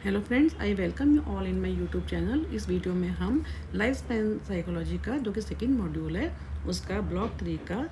Hello friends, I welcome you all in my YouTube channel. इस video में हम life span psychology का जो कि सेकंड मॉड्यूल है उसका ब्लॉक 3 का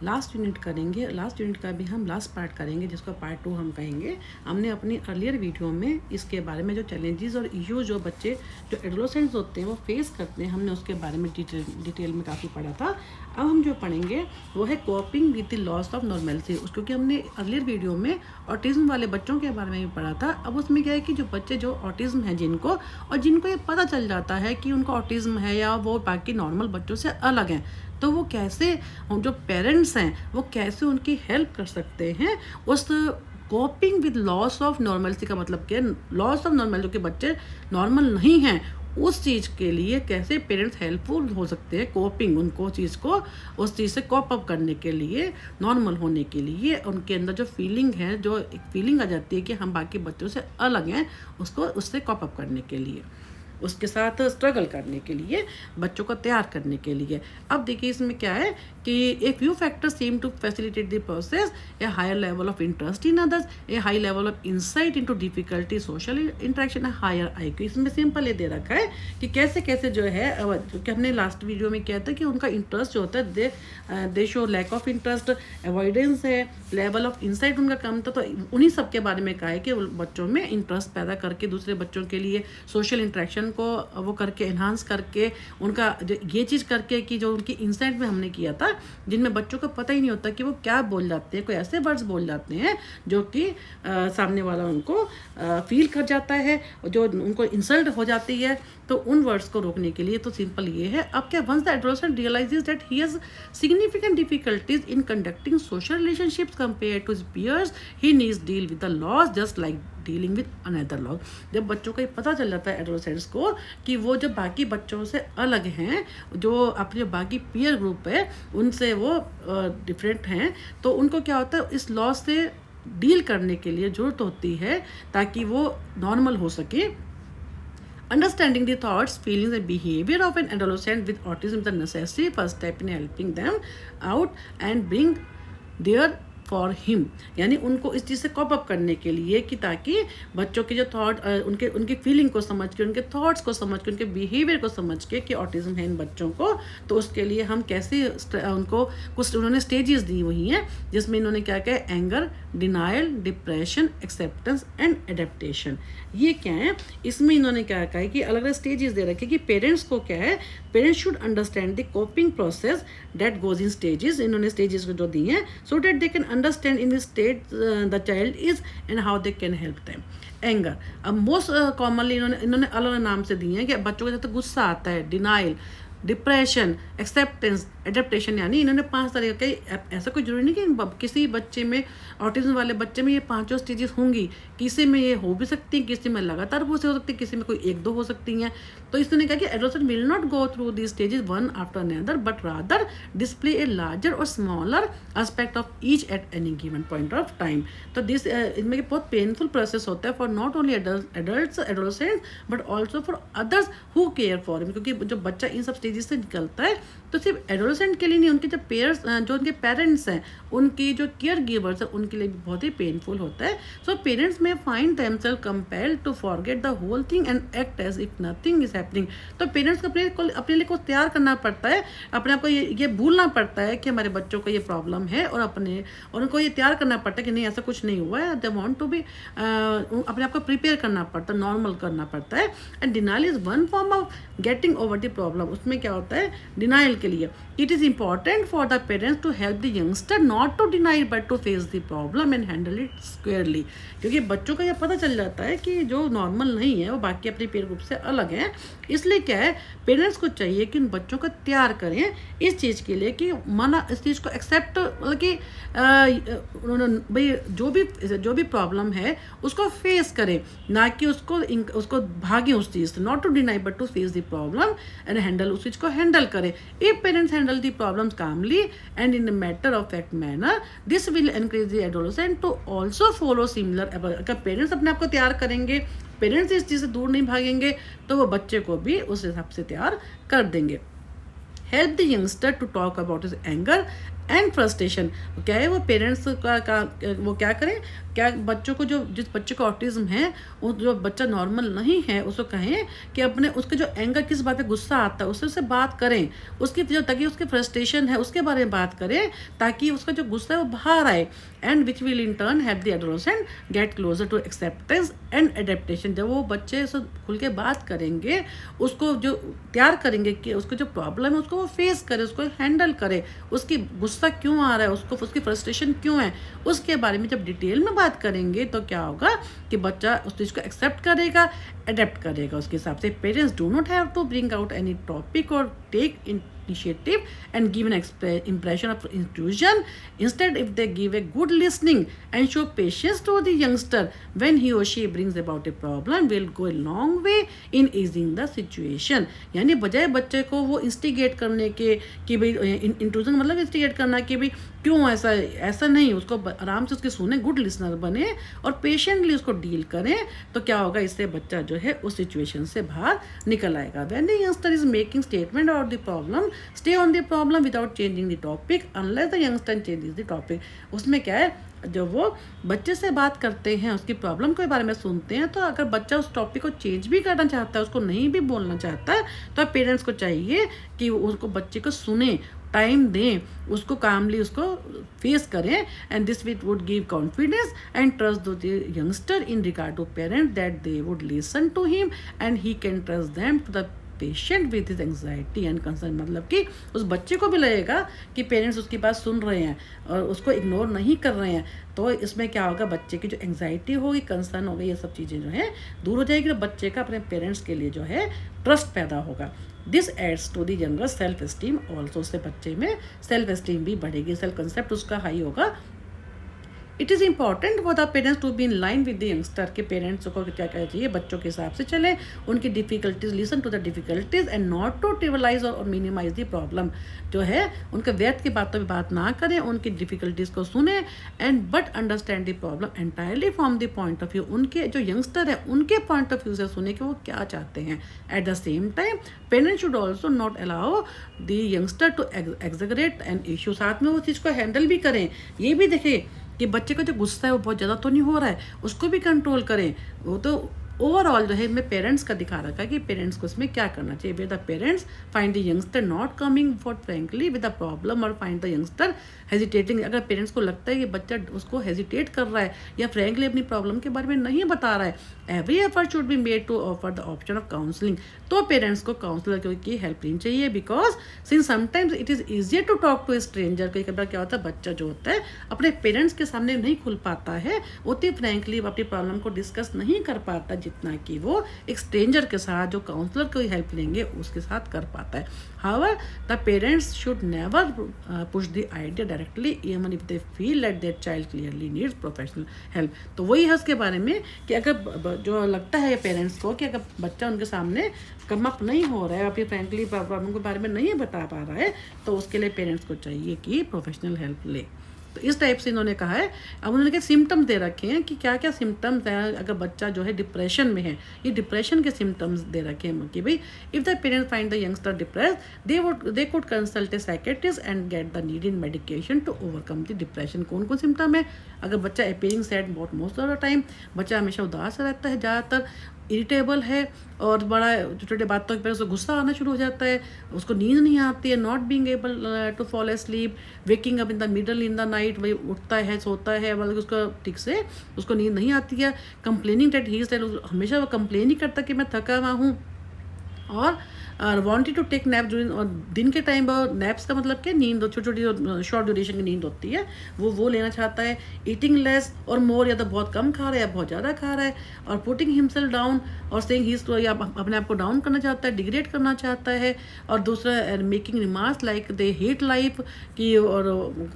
लास्ट यूनिट करेंगे। लास्ट यूनिट का भी हम लास्ट पार्ट करेंगे जिसको पार्ट 2 हम कहेंगे। हमने अपनी अर्लियर वीडियो में इसके बारे में जो चैलेंजेस और इश्यूज जो बच्चे जो एडोलेसेंट्स होते हैं वो फेस करते हैं, हमने उसके बारे में डिटेल में काफ़ी पढ़ा था। अब हम जो पढ़ेंगे वो है coping with the loss of normality, क्योंकि हमने अर्लियर वीडियो में ऑटिज्म वाले बच्चों के बारे में भी पढ़ा था। अब उसमें क्या है कि जो बच्चे जो ऑटिज्म है जिनको ये पता चल जाता है कि उनको ऑटिज्म है या वो बाकी नॉर्मल बच्चों से अलग हैं, तो वो कैसे जो पेरेंट्स हैं वो कैसे उनकी हेल्प कर सकते हैं उस coping with loss of normality. का मतलब क्या है, लॉस ऑफ नॉर्मल, जो कि बच्चे नॉर्मल नहीं हैं उस चीज़ के लिए कैसे पेरेंट्स हेल्पफुल हो सकते हैं। कोपिंग, उनको चीज़ को उस चीज़ से कॉप अप करने के लिए, नॉर्मल होने के लिए, उनके अंदर जो फीलिंग है, जो एक फीलिंग आ जाती है कि हम बाकी बच्चों से अलग हैं, उसको उससे कॉप अप करने के लिए, उसके साथ स्ट्रगल करने के लिए, बच्चों को तैयार करने के लिए। अब देखिए इसमें क्या है कि a few factors seem to facilitate the process, a higher level of interest in others, a high level of insight into difficulty social interaction, higher IQ. इसमें सिंपल ये दे रखा है कि कैसे कैसे जो है, क्योंकि हमने लास्ट वीडियो में किया था कि उनका इंटरेस्ट जो होता है they show lack of interest, avoidance है, लेवल ऑफ इंसाइट उनका कम था। तो उन्हीं सब के बारे में कहा है कि बच्चों में इंटरेस्ट पैदा करके दूसरे बच्चों के लिए सोशल इंटरेक्शन को वो करके एनहांस करके, उनका ये चीज़ करके कि जो उनकी इंसाइट में हमने किया था, जिनमें बच्चों को पता ही नहीं होता कि वो क्या बोल जाते हैं, कोई ऐसे वर्ड्स बोल जाते हैं जो कि सामने वाला उनको फील कर जाता है, जो उनको इंसल्ट हो जाती है। तो उन वर्ड्स को रोकने के लिए तो सिंपल ये है। अब क्या, once the adolescent realizes that he has significant difficulties in conducting social relationships compare to his peers, he needs deal with the loss just like dealing with another loss. जब बच्चों को ये पता चल जाता है एडोलेसेंट्स को कि वो जब बाकी बच्चों से अलग हैं, जो अपने जो बाकी पीयर ग्रुप है उनसे वो डिफरेंट हैं, तो उनको क्या होता है, इस लॉस से डील करने के लिए ज़रूरत होती है ताकि वो नॉर्मल हो सके। Understanding the thoughts, feelings, and behavior of an adolescent with autism is the necessary first step in helping them out and bring their for him, यानी उनको इस चीज़ से कॉप अप करने के लिए कि ताकि बच्चों के जो थॉट, उनकी फीलिंग को समझ के, उनके थॉट्स को समझ के, उनके बिहेवियर को समझ के कि ऑटिज्म है इन बच्चों को, तो उसके लिए हम कैसे उनको कुछ उन्होंने स्टेजेस दी हुई हैं, जिसमें इन्होंने क्या कहा, anger, denial, depression, acceptance and adaptation. ये क्या है, इसमें इन्होंने क्या कहा है कि अलग अलग स्टेजेस दे रखे कि पेरेंट्स को क्या है, parents should understand the coping process that goes in stages. इन्होंने स्टेजेस को जो दी हैं so that they can understand in the state the child is and how they can help them. Anger, अब मोस्ट कॉमनली इन्होंने अलग अलग नाम से दिए हैं कि बच्चों के साथ गुस्सा आता है, डिनाइल, डिप्रेशन, एक्सेप्टेंस, एडेप्टेशन, यानी इन्होंने 5 तरह के, ऐसा कोई जरूरी नहीं कि किसी बच्चे में, ऑटिज्म वाले बच्चे में ये 5 स्टेजेस होंगी, किसी में ये हो भी सकती हैं, किसी में लगातार हो सकती है, किसी में कोई 1-2 हो सकती हैं। तो इसने कहा कि adolescent will not go through these stages one after another but rather display a larger or smaller aspect of each at any given point of time. तो दिस इनमें बहुत पेनफुल प्रोसेस होता है for not only adults adolescents but also for others who care for him, क्योंकि जो बच्चा इन सब stages से निकलता है तो सिर्फ एडोलेसेंट के लिए नहीं, उनके जो जो उनके पेरेंट्स हैं, उनकी जो केयर गिवर्स हैं, उनके लिए भी बहुत ही पेनफुल होता है। So parents may find themselves compelled to forget the whole thing and act as if nothing is happening. तो पेरेंट्स को अपने लिए कुछ तैयार करना पड़ता है, अपने आप को ये भूलना पड़ता है कि हमारे बच्चों को ये प्रॉब्लम है, और उनको ये तैयार करना पड़ता है कि नहीं, ऐसा कुछ नहीं हुआ है। दे वांट टू बी, अपने आप को प्रिपेयर करना पड़ता है, नॉर्मल करना पड़ता है। And denial is one form of getting over the problem. उसमें क्या होता है डिनाइल के लिए, it is important for the parents to help the youngster not to deny but to face the problem and handle it squarely, क्योंकि बच्चों का यह पता चल जाता है कि जो नॉर्मल नहीं है वो बाकी अपने पेयर ग्रुप से अलग हैं। इसलिए क्या है, पेरेंट्स को चाहिए कि उन बच्चों को तैयार करें इस चीज़ के लिए कि माना इस चीज़ को एक्सेप्ट, मतलब कि उन्होंने भाई जो भी प्रॉब्लम है उसको फेस करें, ना कि उसको भागें उस चीज़ से, not to deny but to face the problem and handle, उस चीज़ को हैंडल करें। If parents handle the problems calmly and in a matter of fact manner, this will encourage the adolescent to also follow similar. अगर parents अपने आप को तैयार करेंगे, पेरेंट्स इस चीज़ से दूर नहीं भागेंगे, तो वो बच्चे को भी उस हिसाब से तैयार कर देंगे। Help the youngster to talk about his anger and frustration. क्या है वो पेरेंट्स का वो क्या करें, क्या बच्चों को जो जिस बच्चे को ऑटिज्म है, वो जो बच्चा नॉर्मल नहीं है उसको कहें कि अपने उसके जो एंगर, किस बात पे गुस्सा आता है उससे बात करें, उसकी जो ताकि उसकी फ्रस्ट्रेशन है उसके बारे में बात करें, ताकि उसका जो गुस्सा है वो बाहर आए। And which will in turn have the adolescent get closer to acceptance and adaptation. जब वो बच्चे से खुल के बात करेंगे, उसको जो तैयार करेंगे कि उसको जो प्रॉब्लम है उसको वो फेस करे, उसको हैंडल करे, उसकी गुस्सा क्यों आ रहा है, उसको उसकी फ्रस्ट्रेशन क्यों है, उसके बारे में जब डिटेल में बात करेंगे तो क्या होगा कि बच्चा उस चीज़ को एक्सेप्ट करेगा, अडेप्ट करेगा उसके हिसाब से। Parents do not have to bring out any topic और take initiative and give an impression of intrusion. Instead, if they give a good listening and show patience to the youngster when he or she brings about a problem, will go a long way in easing the situation. यानी बजाय बच्चे को वो instigate करने के कि भाई intrusion मतलब इंस्टिगेट करना कि भाई क्यों ऐसा नहीं, उसको आराम से उसकी सुने, गुड लिसनर बने और पेशेंटली उसको डील करें, तो क्या होगा, इससे बच्चा जो है उस सिचुएशन से बाहर निकल आएगा। When the youngster is making statement about the problem, stay on the problem without changing the topic unless the youngster changes the topic. उसमें क्या है, जब वो बच्चे से बात करते हैं, उसकी प्रॉब्लम के बारे में सुनते हैं, तो अगर बच्चा उस टॉपिक को चेंज भी करना चाहता है, उसको नहीं भी बोलना चाहता है, तो पेरेंट्स को चाहिए कि उसको बच्चे को सुने, टाइम दें, उसको कामली उसको फेस करें। And this wit would give confidence and trust the youngster in regard to parents that they would listen to him and he can trust them to the patient with his anxiety and concern. मतलब कि उस बच्चे को भी लगेगा कि parents उसकी बात सुन रहे हैं और उसको इग्नोर नहीं कर रहे हैं, तो इसमें क्या होगा, बच्चे की जो एंग्जाइटी होगी, कंसर्न होगी, ये सब चीज़ें जो है दूर हो जाएगी और बच्चे का अपने पेरेंट्स के लिए जो है ट्रस्ट पैदा होगा। This aids to the younger self esteem also. उससे बच्चे में सेल्फ एस्टीम भी बढ़ेगी, सेल्फ कंसेप्ट उसका हाई होगा। It is important for the parents to be in line with the youngster के पेरेंट्स को क्या कहना चाहिए, बच्चों के हिसाब से चले, उनकी difficulties, listen to the difficulties and not to trivialize or minimize the problem. जो है उनके व्यर्थ की बातों पर बात ना करें, उनकी डिफिकल्टीज को सुने and but understand the problem entirely from the point of view. उनके जो यंगस्टर है उनके पॉइंट ऑफ व्यू से सुने कि वो क्या चाहते हैं। At the same time parents should also not allow the youngster to exaggerate an issue. साथ में वो चीज़ को हैंडल भी करें, ये भी देखें कि बच्चे का जो गुस्सा है वो बहुत ज़्यादा तो नहीं हो रहा है, उसको भी कंट्रोल करें। वो तो ओवरऑल जो है मैं पेरेंट्स का दिखा रखा है कि पेरेंट्स को इसमें क्या करना चाहिए। With the parents find the youngster not coming for frankly with the problem और फाइंड द यंगस्टर हेजिटेटिंग। अगर पेरेंट्स को लगता है कि बच्चा उसको हेजिटेट कर रहा है या फ्रेंकली अपनी प्रॉब्लम के बारे में नहीं बता रहा है, every effort should be made to offer the option of counselling. तो पेरेंट्स को काउंसलर की हेल्प लेनी चाहिए, because since sometimes it is easier to talk to a stranger. कई बार क्या होता है, बच्चा जो होता है अपने पेरेंट्स के सामने नहीं खुल पाता है, उतनी फ्रेंकली अपनी प्रॉब्लम को डिस्कस नहीं कर पाता जितना कि वो एक स्ट्रेंजर के साथ जो काउंसलर को हेल्प लेंगे उसके साथ कर पाता है। However the parents should never push the idea directly even if they feel that their child clearly needs professional help. तो वही है उसके बारे में कि अगर जो लगता है पेरेंट्स को कि अगर बच्चा उनके सामने कम अप नहीं हो रहा है, अपनी फ्रेंकली प्रॉब्लम के बारे में नहीं बता पा रहा है, तो उसके लिए पेरेंट्स को चाहिए कि प्रोफेशनल हेल्प ले। तो इस टाइप से इन्होंने कहा है। अब उन्होंने क्या सिम्टम्स दे रखे हैं कि क्या क्या सिम्टम्स हैं अगर बच्चा जो है डिप्रेशन में है, ये डिप्रेशन के सिम्टम्स दे रखे हैं कि भाई if the parents find the youngster depress they could consult a psychiatrist and get the needed medication to overcome the depression. कौन कौन सिम्टम है, अगर बच्चा अपीयरिंग सैड बहुत मोस्ट ऑफ द टाइम, बच्चा हमेशा उदास रहता है, ज़्यादातर इरिटेबल है और बड़ा छोटे छोटे बातों पर उसको गुस्सा आना शुरू हो जाता है, उसको नींद नहीं आती है, not being able to fall asleep, waking up in the middle in the night, वही उठता है सोता है, मतलब उसको ठीक से उसको नींद नहीं आती है। कंप्लेनिंग दैट ही इज, हमेशा वो कंप्लेन ही करता कि मैं थका हुआ हूँ, और wanted to take nap during, और दिन के टाइम नैप्स का मतलब क्या, नींद, छोटी छोटी शॉर्ट ड्यूरेशन की नींद होती है, वो लेना चाहता है। ईटिंग लेस और मोर, या तो बहुत कम खा रहा है या बहुत ज़्यादा खा रहा है, और पुटिंग हिमसेल्फ डाउन और सेइंग ही, या अपने आप को डाउन करना चाहता है, डिग्रेड करना चाहता है। और दूसरा making remarks like they hate life, कि और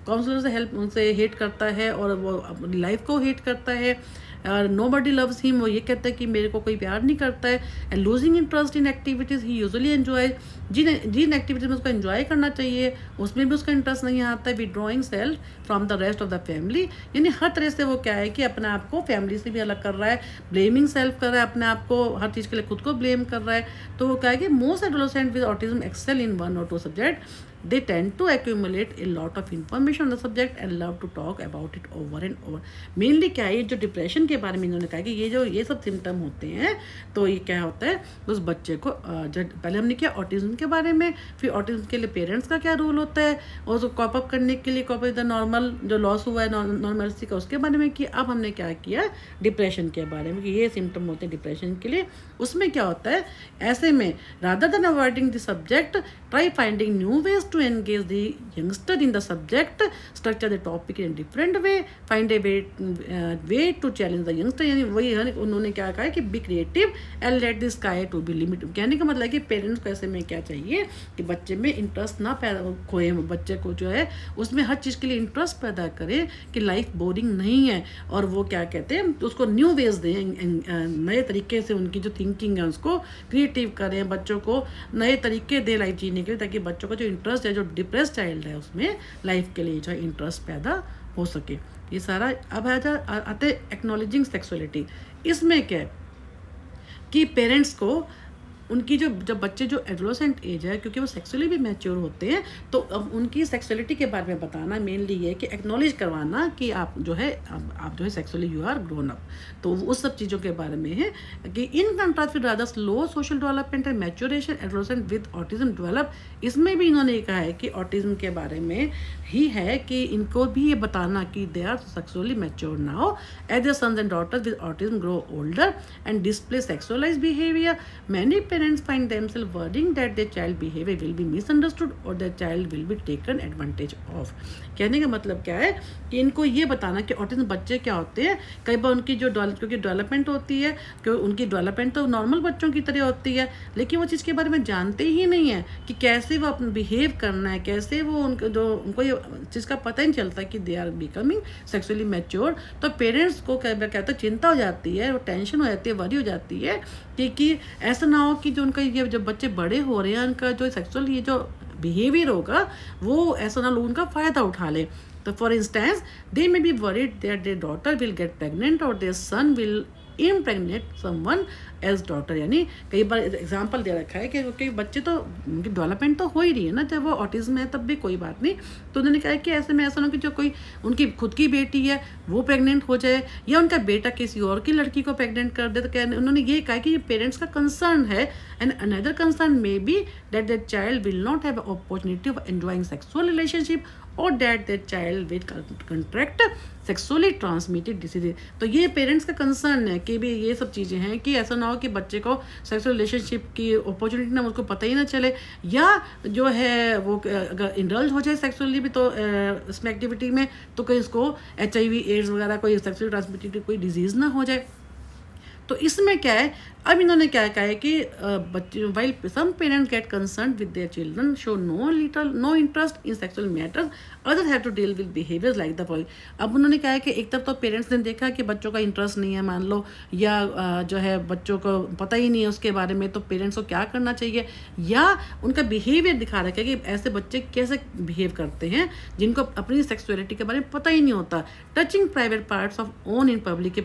काउंसलर से हेल्प उनसे हेट करता है और वो अपनी लाइफ को हेट करता है। नो बडी लव्स हिम, वो ये कहता है कि मेरे को कोई प्यार नहीं करता है। And losing interest in activities he usually enjoy, जिन एक्टिविटीज़ में उसको एंजॉय करना चाहिए उसमें भी उसका इंटरेस्ट नहीं आता है। Withdrawing self from the rest of the family, यानी हर तरह से वो क्या है कि अपने आप को फैमिली से भी अलग कर रहा है, ब्लेमिंग सेल्फ कर रहा है, अपने आप को हर चीज़ के लिए खुद को ब्लेम कर रहा है। तो वो क्या है कि most adolescent with autism excel in 1 or 2 subject, they tend to accumulate a lot of information on the subject and love to talk about it over and over. Mainly क्या है, ये जो डिप्रेशन के बारे में इन्होंने कहा कि ये सब सिम्टम होते हैं, तो ये क्या होता है उस बच्चे को जब पहले हमने किया ऑटिज्म के बारे में, फिर ऑटिज्म के लिए पेरेंट्स का क्या रोल होता है और उसको कॉप अप करने के लिए, कॉप द नॉर्मल जो लॉस हुआ है नॉर्मलिटी का, उसके बारे में किया। अब हमने क्या किया डिप्रेशन के बारे में कि ये सिम्टम होते हैं डिप्रेशन के लिए। उसमें क्या होता है, ऐसे में rather than avoiding the subject try finding new ways to engage the youngster in the subject, structure the topic in different way, find a way to challenge the youngster. यानी वही है, उन्होंने क्या कहा है कि be creative and let the sky to be limit. कहने का मतलब है कि पेरेंट्स को ऐसे में क्या चाहिए कि बच्चे में इंटरेस्ट ना पैदा खोए, बच्चे को जो है उसमें हर चीज़ के लिए इंटरेस्ट पैदा करें कि लाइफ बोरिंग नहीं है, और वो क्या कहते हैं उसको न्यू वेज दें, नए तरीके से उनकी जो थिंकिंग है उसको क्रिएटिव करें, बच्चों को नए तरीके दें लाइफ जीने के लिए, ताकि बच्चों का जो इंटरेस्ट है, जो डिप्रेस चाइल्ड है, उसमें लाइफ के लिए जो है इंटरेस्ट पैदा हो सके। ये सारा। अब आते एक्नॉलेजिंग सेक्सुअलिटी। इसमें क्या है कि पेरेंट्स को उनकी जब बच्चे जो एडोलेसेंट एज है, क्योंकि वो सेक्सुअली भी मैच्योर होते हैं, तो अब उनकी सेक्सुअलिटी के बारे में बताना मेनली ये है कि एक्नॉलेज करवाना कि आप जो है sexually you are grown up. तो उस सब चीज़ों के बारे में है कि in contrast with rather slow social development and maturation adolescent with autism develop. इसमें भी इन्होंने कहा है कि ऑटिज्म के बारे में ही है कि इनको भी ये बताना कि they are sexually mature now as their sons and daughters with autism grow older and display sexualized behaviour. Many parents find themselves worrying that their child behavior will be misunderstood or their child will be taken advantage of। कहने का मतलब क्या है कि इनको ये बताना कि ऑटिज्म बच्चे क्या होते हैं। कई बार उनकी जो क्योंकि डेवलपमेंट होती है, क्योंकि उनकी डेवलपमेंट तो नॉर्मल बच्चों की तरह होती है, लेकिन वो चीज़ के बारे में जानते ही नहीं है कि कैसे वो अपना बिहेव करना है, कैसे वो उनको ये चीज़ का पता ही नहीं चलता कि they are becoming sexually mature. तो पेरेंट्स को कहते चिंता हो जाती है, वो टेंशन हो जाती है, वरी हो जाती है कि ऐसा ना हो कि जो उनका ये जब बच्चे बड़े हो रहे हैं, उनका जो सेक्सुअल ये जो बिहेवियर होगा वो ऐसा ना लोग उनका फ़ायदा उठा ले। तो for instance they may be worried that their daughter will get pregnant or their son will impregnate someone as daughter. यानी कई बार एग्जाम्पल दे रखा है कि क्योंकि बच्चे तो उनकी डेवलपमेंट तो हो ही रही है ना, जब वो ऑटिज्म है तब भी कोई बात नहीं। तो उन्होंने कहा कि ऐसे में ऐसा ना कि जो कोई उनकी खुद की बेटी है वो प्रेग्नेंट हो जाए या उनका बेटा किसी और की लड़की को प्रेग्नेंट कर दे। तो उन्होंने ये कहा कि ये पेरेंट्स का कंसर्न है। And another concern may be that that child will not have opportunity of enjoying sexual relationship or that that child will contract sexually transmitted disease. तो ये पेरेंट्स का कंसर्न है कि भी ये सब चीज़ें हैं कि ऐसा ना हो कि बच्चे को सेक्सुअल रिलेशनशिप की अपॉर्चुनिटी ना उसको पता ही ना चले, या जो है वो अगर इंडल्ज हो जाए सेक्सुअली भी तो इसमें एक्टिविटी में, तो कहीं इसको HIV एड्स वगैरह कोई सेक्सुअली ट्रांसमिटेड कोई डिजीज़ ना हो जाए। तो इसमें क्या है, अब इन्होंने क्या कहा है कि बच्चे while some parents get concern with their children show no interest in sexual matters other have to deal with behaviours like the following. अब उन्होंने कहा है कि एक तरफ तो पेरेंट्स ने देखा कि बच्चों का इंटरेस्ट नहीं है मान लो, या जो है बच्चों को पता ही नहीं है उसके बारे में, तो पेरेंट्स को क्या करना चाहिए, या उनका बिहेवियर दिखा रखा है कि ऐसे बच्चे कैसे बिहेव करते हैं जिनको अपनी सेक्सुअलिटी के बारे में पता ही नहीं होता। Touching private parts of own in public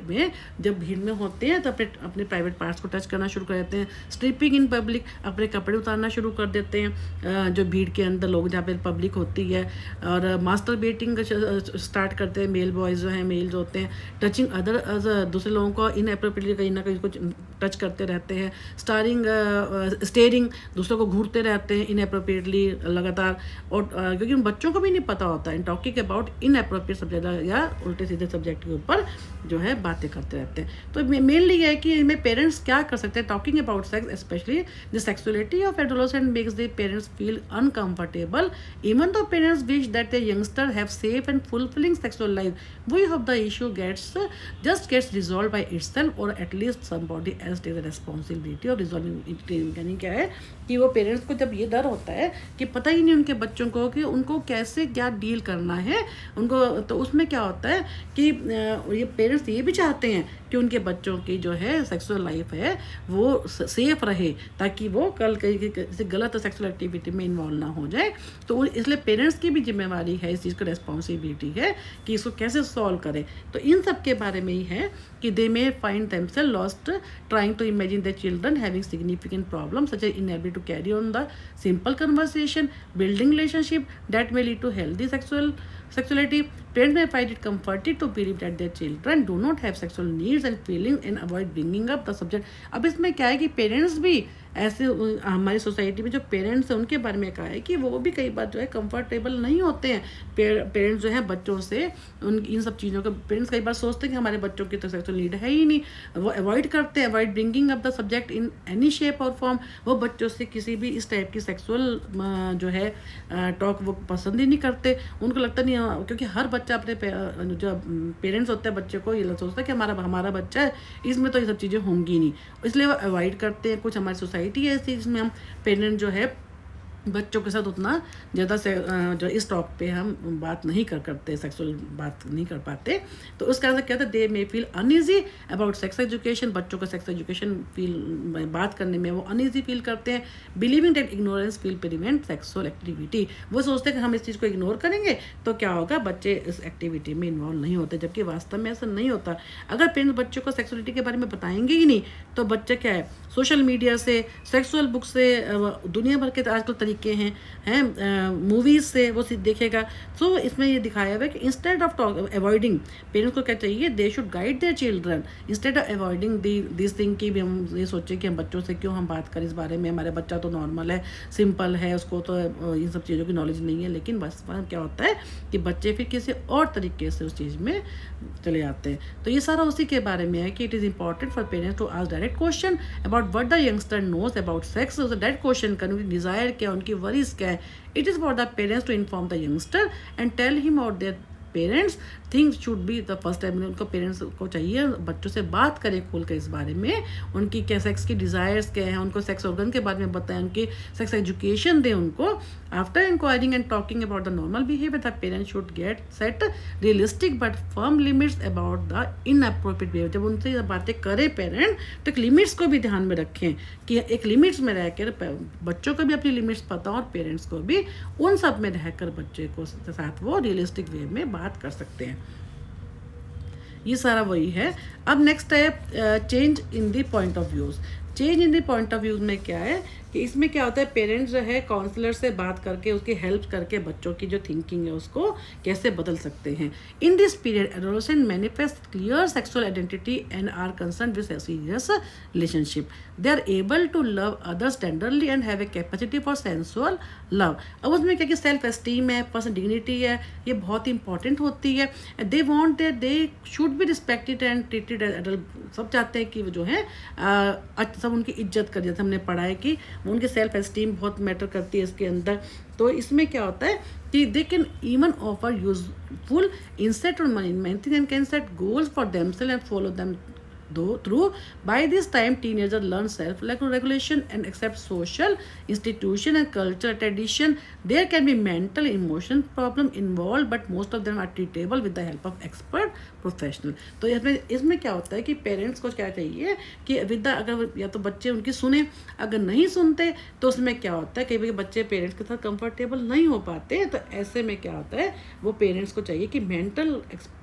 में जब भीड़ में होते हैं तो अपने प्राइवेट पार्ट्स को टच करना शुरू कर देते हैं। स्ट्रिपिंग इन पब्लिक, अपने कपड़े उतारना शुरू कर देते हैं जो भीड़ के अंदर लोग जहाँ पे पब्लिक होती है। और मास्टर बेटिंग स्टार्ट करते हैं मेल बॉयज़ जो हैं, मेल जो होते हैं। टचिंग अदर दूसरे लोगों को इनएप्रोप्रिएटली कहीं ना कहीं कुछ टच करते रहते हैं। स्टेयरिंग, दूसरों को घूरते रहते हैं इनएप्रोप्रिएटली लगातार। और क्योंकि उन बच्चों को भी नहीं पता होता है, टॉकिंग अबाउट इनएप्रोप्रिएट सब्जेक्ट या उल्टे सीधे सब्जेक्ट के ऊपर जो है बातें करते रहते हैं। तो मेनली ये है कि इनमें पेरेंट्स क्या कर सकते हैं। Talking about sex specially the sexuality of adolescent makes the parents feel uncomfortable even though parents wish that the youngster have safe and fulfilling sexual life. We hope the issue gets resolve by itself or at least somebody else take the responsibility of resolving it. यानी क्या है कि वो parents को जब ये डर होता है कि पता ही नहीं उनके बच्चों को कि उनको कैसे क्या डील करना है उनको, तो उसमें क्या होता है कि ये पेरेंट्स ये भी चाहते हैं कि उनके बच्चों की जो है सेक्सुअल सेक्सुअल लाइफ है वो सेफ रहे, ताकि वो कल किसी गलत सेक्सुअल एक्टिविटी में इन्वॉल्व ना हो जाए। तो इसलिए पेरेंट्स की भी जिम्मेवारी है, इस चीज़ की रिस्पॉन्सिबिलिटी है कि इसको कैसे सॉल्व करें। तो इन सब के बारे में ही है कि they may find themselves lost trying to imagine the children having significant problem such as inability to carry on the simple conversation, building relationship that may lead to healthy sexuality. Parents may find it comforting to believe that their children do not have sexual needs and feelings and avoid bringing up the subject. अब इसमें क्या है कि parents भी ऐसे हमारी society में जो पेरेंट्स हैं उनके बारे में कहा है कि वो भी कई बार जो है कंफर्टेबल नहीं होते हैं। पेरेंट्स जो है बच्चों से इन सब चीज़ों का पेरेंट्स कई बार सोचते हैं कि हमारे बच्चों की तो सेक्सुअल नीड है ही नहीं, वो अवॉइड करते हैं, avoid bringing up the subject in any shape और फॉर्म। वो बच्चों से किसी भी इस टाइप की सेक्सुअल जो है टॉक वो पसंद ही नहीं करते। उनको लगता नहीं, क्योंकि हर बच्चा अपने जो पेरेंट्स होते हैं बच्चे को ये सोचता है कि हमारा बच्चा है, इसमें तो ये सब चीज़ें होंगी नहीं, इसलिए वो अवॉइड करते हैं। कुछ हमारी सोसाइटी है ऐसी जिसमें हम पेरेंट जो है बच्चों के साथ उतना ज़्यादा से जो इस टॉप पे हम बात नहीं करते, सेक्सुअल बात नहीं कर पाते। तो उस कारण से क्या होता है, they may feel uneasy about sex education. बच्चों का सेक्स एजुकेशन बात करने में वो अनईजी फील करते हैं। Believing that ignorance will prevent sexual activity. वो सोचते हैं कि हम इस चीज़ को इग्नोर करेंगे तो क्या होगा, बच्चे इस एक्टिविटी में इन्वॉल्व नहीं होते, जबकि वास्तव में ऐसा नहीं होता। अगर पेरेंट्स बच्चों को सेक्सुअलिटी के बारे में बताएंगे ही नहीं तो बच्चे क्या है, सोशल मीडिया से, सेक्सुअल बुक से, दुनिया भर के आजकल तरीके हैं मूवीज़ से वो देखेगा। तो इसमें ये दिखाया हुआ है कि इंस्टेड ऑफ अवॉइडिंग, पेरेंट्स को क्या चाहिए, they should guide their children instead of avoiding this thing की भी हम ये सोचें कि हम बच्चों से क्यों हम बात करें इस बारे में, हमारे बच्चा तो नॉर्मल है, सिंपल है, उसको तो इन सब चीज़ों की नॉलेज नहीं है। लेकिन बस क्या होता है कि बच्चे फिर किसी और तरीके से उस चीज़ में चले जाते हैं। तो ये सारा उसी के बारे में है कि it is important for parents to ask direct question about what the youngster knows about sex. Direct question करें, उनकी डिज़ायर क्या, उनकी वरीज क्या है। It is for the parents to inform the youngster and tell him or their parents things should be the first time. उनको parents को चाहिए बच्चों से बात करें खोल कर इस बारे में, उनकी क्या सेक्स की डिज़ायर्स क्या हैं, उनको सेक्स ऑर्गन के बारे में बताएं, उनकी सेक्स एजुकेशन दें उनको। After enquiring and talking about the normal behaviour the parents should get set realistic but firm limits about the inappropriate behaviour. जब उनसे ये बातें करें पेरेंट तो एक लिमिट्स को भी ध्यान में रखें कि एक लिमिट्स में रहकर बच्चों को भी अपनी लिमिट्स पता और पेरेंट्स को भी उन सब में रहकर बच्चे को साथ वो रियलिस्टिक वे में बात कर सकते हैं। ये सारा वही है। अब नेक्स्ट है change in the point of views. Change in the point of views में क्या है कि इसमें क्या होता है, पेरेंट्स जो है काउंसलर से बात करके उसकी हेल्प करके बच्चों की जो थिंकिंग है उसको कैसे बदल सकते हैं। In this period adolescent manifest clear sexual identity and are concern with serious relationship. They are able to love others tenderly and have a capacity for sensual love. अब उसमें क्या कि सेल्फ एस्टीम है, पर्सनल डिग्निटी है, ये बहुत important होती है। They want that they should be respected and treated as adult. सब चाहते हैं कि वो जो है सब उनकी इज्जत कर, जैसे हमने पढ़ा है कि उनके सेल्फ एस्टीम बहुत मैटर करती है इसके अंदर। तो इसमें क्या होता है कि they can even offer useful insight or money and can set goals for themselves and follow them through. By this time teenagers learn self regulation and accept social institution and cultural tradition. There can be mental emotion problem involved but most of them are treatable with the help of expert professional. तो इसमें क्या होता है कि parents को क्या चाहिए कि विद अगर या तो बच्चे उनकी सुने, अगर नहीं सुनते तो उसमें क्या होता है कई बार बच्चे पेरेंट्स के साथ कंफर्टेबल नहीं हो पाते। तो ऐसे में क्या होता है, वो पेरेंट्स को चाहिए कि मेंटल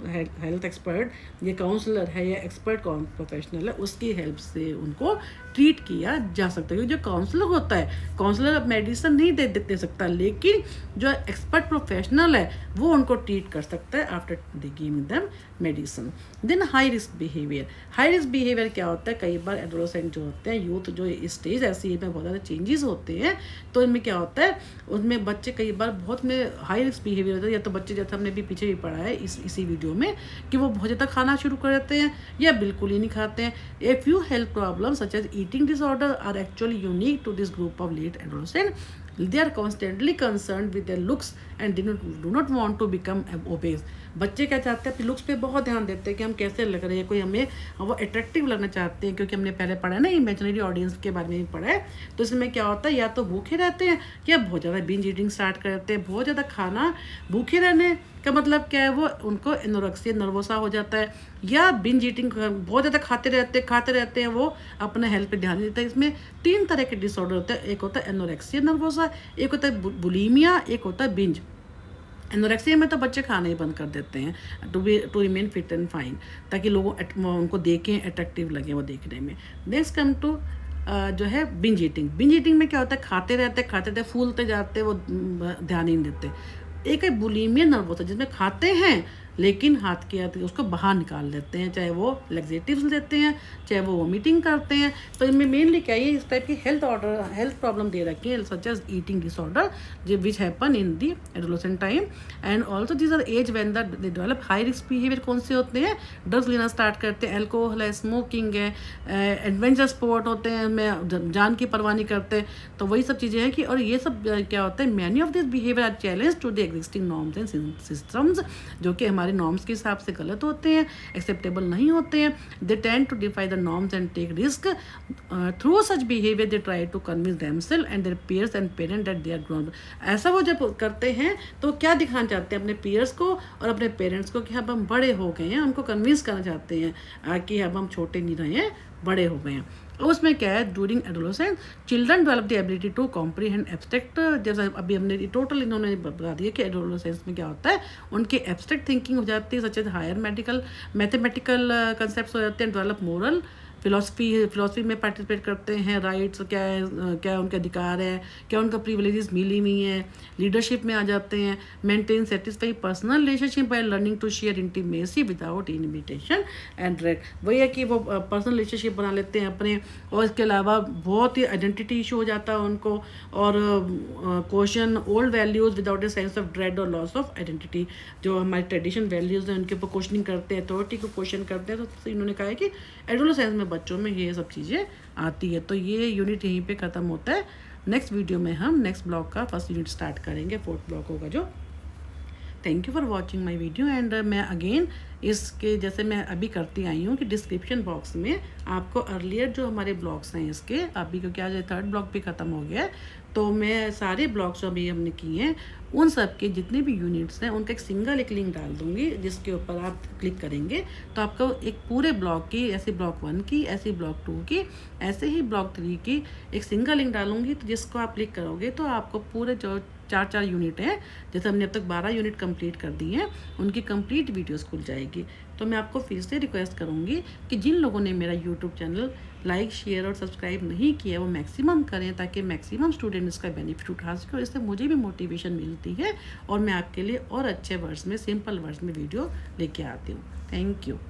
हेल्थ एक्सपर्ट, ये काउंसलर है या एक्सपर्ट प्रोफेशनल है, उसकी हेल्प से उनको ट्रीट किया जा सकता है। जो काउंसलर होता है, काउंसलर मेडिसिन नहीं दे सकता, लेकिन जो एक्सपर्ट प्रोफेशनल है वो उनको ट्रीट कर सकता है after they giving them medicine. Then high risk behaviour. High risk behaviour क्या होता है, कई बार एडोलेसेंट जो होते हैं, यूथ जो स्टेज ऐसी है में बहुत ज़्यादा चेंजेस होते हैं। तो इनमें क्या होता है, उसमें बच्चे कई बार बहुत में हाई रिस्क बिहेवियर होता है। या तो बच्चे जैसे हमने भी पीछे भी पढ़ा है इसी वीडियो में कि वो बहुत ज़्यादा खाना शुरू कर देते हैं या बिल्कुल ही नहीं खाते हैं। A few health problems such as eating disorder are actually unique to this group of late adolescent. They are constantly concerned with their looks and do not want to become obese. बच्चे क्या चाहते हैं, अपने looks पे बहुत ध्यान देते हैं कि हम कैसे लग रहे हैं, कोई हमें वो अट्रैक्टिव लगना चाहते हैं, क्योंकि हमने पहले पढ़ा है ना इमेजिनरी ऑडियंस के बारे में भी पढ़ा है। तो इसमें क्या होता है, या तो भूखे रहते हैं या बहुत ज़्यादा बिंज ईटिंग स्टार्ट करते हैं। बहुत ज़्यादा खाना, भूखे रहने का मतलब क्या है, वो उनको एनोरेक्सिया नर्वोसा हो जाता है, या बिंज ईटिंग बहुत ज़्यादा खाते रहते हैं, वो अपने हेल्थ पे ध्यान नहीं देते हैं। इसमें 3 तरह के डिसऑर्डर होते हैं, एक होता है एनोरेक्सिया नर्वोसा, एक होता है बुलीमिया, एक होता है बिंज। एनोरेक्सिया में तो बच्चे खाना ही बंद कर देते हैं to remain fit and fine, ताकि लोगों उनको देखें, अट्रैक्टिव लगे वो देखने में। नेक्स्ट कम टू जो है बिंज ईटिंग। बिंज ईटिंग में क्या होता है, खाते रहते फूलते जाते, वो ध्यान ही नहीं देते। एक है बुलीमिया नर्वोसा, जिसमें खाते हैं लेकिन हाथ के हाथ उसको बाहर निकाल देते हैं, चाहे वो लेग्जेटिव्स लेते हैं, चाहे वो वोमिटिंग करते हैं। तो इनमें मेनली क्या है, इस टाइप की हेल्थ प्रॉब्लम दे रखी है, such as eating disorder which happen in the adolescent time. And also this are age when that they develop high risk behaviour. कौन से होते हैं, ड्रग्स लेना स्टार्ट करते हैं, एल्कोहल है, स्मोकिंग है, एडवेंचर स्पोर्ट होते हैं, में जान की परवाह नहीं करते। तो वही सब चीज़ें हैं कि, और ये सब क्या होता है, many of this behaviour are challenge to the existing norms and systems, जो कि हमारे नॉर्म्स के हिसाब से गलत होते हैं, एक्सेप्टेबल नहीं होते हैं। They tend to defy the norms and take risk. Through such behaviour they try to convince themselves and their peers and parent that they are grown. ऐसा वो जब करते हैं तो क्या दिखाना चाहते हैं अपने पीयर्स को और अपने पेरेंट्स को, कि अब हम बड़े हो गए हैं, उनको कन्विंस करना चाहते हैं कि अब हम छोटे नहीं रहे हैं, बड़े हो गए हैं। उसमें क्या है, during adolescence children develop the ability to comprehend abstract. जैसे अभी हमने टोटल इन्होंने बता दिया कि एडोलेसेंस में क्या होता है, उनकी एब्स्ट्रैक्ट थिंकिंग हो जाती है, such as higher mathematical concept हो जाते हैं, डेवलप मोरल फिलोसफी में पार्टिसिपेट करते हैं, राइट्स क्या है, क्या उनके अधिकार है, क्या उनका प्रिविलेजेस मिली हुई हैं, लीडरशिप में आ जाते हैं, maintain satisfy personal relationship by learning to share intimacy without invitation and dread. वही है कि वो पर्सनल रिलेशनशिप बना लेते हैं अपने, और इसके अलावा बहुत ही आइडेंटिटी इशू हो जाता है उनको, और question old values without a sense of dread और लॉस ऑफ आइडेंटिटी। जो हमारे ट्रेडिशन वैल्यूज़ हैं उनके ऊपर क्वेश्चनिंग करते हैं, अथॉरिटी को क्वेश्चन करते हैं। तो इन्होंने कहा है कि एडोलेसेंस में बच्चों में ये सब चीज़ें आती है। तो ये यूनिट यहीं पे ख़त्म होता है। नेक्स्ट वीडियो में हम नेक्स्ट ब्लॉक का फर्स्ट यूनिट स्टार्ट करेंगे, 4th ब्लॉक होगा जो। Thank you for watching my video. And मैं अगेन इसके जैसे मैं अभी करती आई हूँ कि डिस्क्रिप्शन बॉक्स में आपको अर्लियर जो हमारे ब्लॉग्स हैं इसके, अभी क्योंकि आज 3rd ब्लॉक भी ख़त्म हो गया है, तो मैं सारे ब्लॉग्स जो अभी हमने किए हैं उन सब के जितने भी यूनिट्स हैं उनका एक लिंक डाल दूँगी, जिसके ऊपर आप क्लिक करेंगे तो आपको एक पूरे ब्लॉक की, ऐसे ब्लॉक 1 की, ऐसे ब्लॉक 2 की, ऐसे ही ब्लॉक 3 की एक सिंगल लिंक डालूंगी। तो जिसको आप क्लिक करोगे तो आपको पूरे जो 4 यूनिट हैं, जैसे हमने अब तक 12 यूनिट कंप्लीट कर दी हैं, उनकी कंप्लीट वीडियोस खुल जाएगी। तो मैं आपको फिर से रिक्वेस्ट करूँगी कि जिन लोगों ने मेरा यूट्यूब चैनल लाइक, शेयर और सब्सक्राइब नहीं किया वो मैक्सिमम करें, ताकि मैक्सिमम स्टूडेंट इसका बेनिफिट उठा सके। और इससे मुझे भी मोटिवेशन मिलती है और मैं आपके लिए और अच्छे वर्ड्स में, सिंपल वर्ड्स में वीडियो लेके आती हूँ। Thank you.